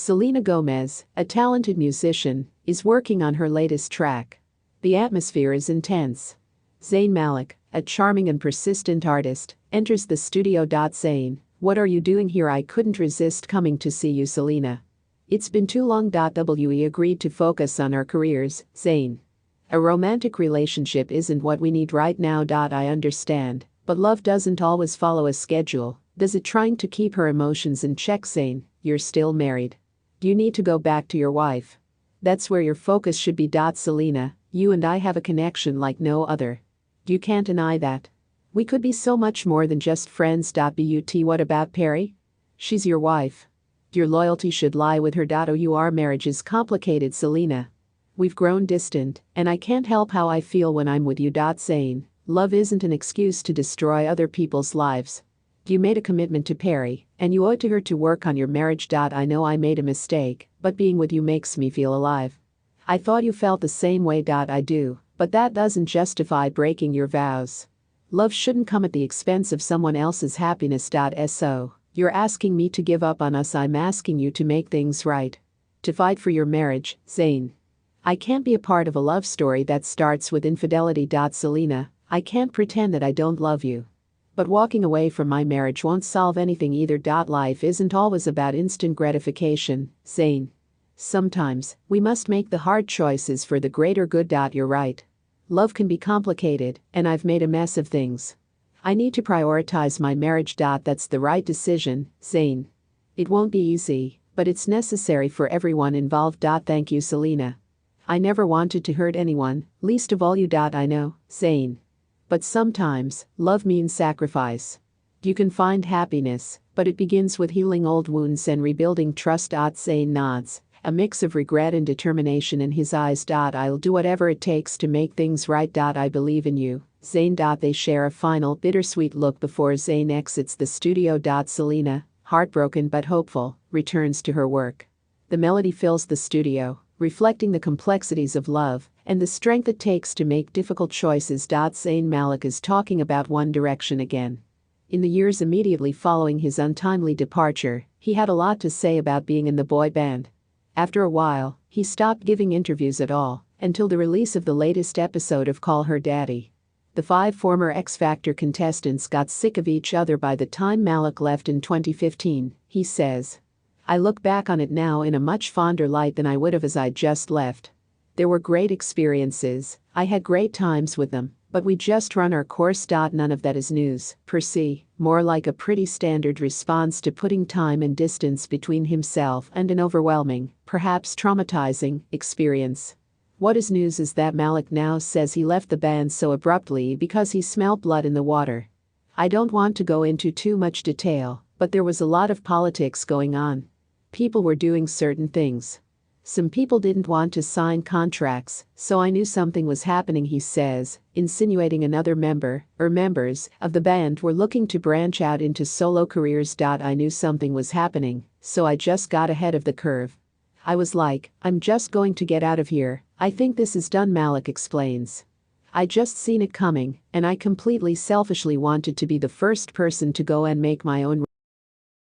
Selena Gomez, a talented musician, is working on her latest track. The atmosphere is intense. Zayn Malik, a charming and persistent artist, enters the studio. Zayn, what are you doing here? I couldn't resist coming to see you, Selena. It's been too long. We agreed to focus on our careers, Zayn. A romantic relationship isn't what we need right now. I understand, but love doesn't always follow a schedule, does it? Trying to keep her emotions in check. Zayn, you're still married. You need to go back to your wife. That's where your focus should be. Selena, you and I have a connection like no other. You can't deny that. We could be so much more than just friends. But what about Perry? She's your wife. Your loyalty should lie with her. Our marriage is complicated, Selena. We've grown distant, and I can't help how I feel when I'm with you. Saying, love isn't an excuse to destroy other people's lives. You made a commitment to Perry, and you owe it to her to work on your marriage. I know I made a mistake, but being with you makes me feel alive. I thought you felt the same way. I do, but that doesn't justify breaking your vows. Love shouldn't come at the expense of someone else's happiness. So, you're asking me to give up on us. I'm asking you to make things right. To fight for your marriage, Zayn. I can't be a part of a love story that starts with infidelity. Selena, I can't pretend that I don't love you. But walking away from my marriage won't solve anything either. Life isn't always about instant gratification, Zayn. Sometimes, we must make the hard choices for the greater good. You're right. Love can be complicated, and I've made a mess of things. I need to prioritize my marriage. That's the right decision, Zayn. It won't be easy, but it's necessary for everyone involved. Thank you, Selena. I never wanted to hurt anyone, least of all you. I know, Zayn. But sometimes, love means sacrifice. You can find happiness, but it begins with healing old wounds and rebuilding trust. Zayn nods, a mix of regret and determination in his eyes. I'll do whatever it takes to make things right. I believe in you, Zayn. They share a final bittersweet look before Zayn exits the studio. Selena, heartbroken but hopeful, returns to her work. The melody fills the studio, reflecting the complexities of love and the strength it takes to make difficult choices. Zayn Malik is talking about One Direction again. In the years immediately following his untimely departure, he had a lot to say about being in the boy band. After a while, he stopped giving interviews at all, until the release of the latest episode of Call Her Daddy. The 5 former X Factor contestants got sick of each other by the time Malik left in 2015, he says. I look back on it now in a much fonder light than I would have as I just left. There were great experiences, I had great times with them, but we just run our course. None of that is news, per se, more like a pretty standard response to putting time and distance between himself and an overwhelming, perhaps traumatizing, experience. What is news is that Malik now says he left the band so abruptly because he smelled blood in the water. I don't want to go into too much detail, but there was a lot of politics going on. People were doing certain things. Some people didn't want to sign contracts, so I knew something was happening, he says, insinuating another member, or members, of the band were looking to branch out into solo careers. I knew something was happening, so I just got ahead of the curve. I was like, I'm just going to get out of here, I think this is done, Malik explains. I just seen it coming, and I completely selfishly wanted to be the first person to go and make my own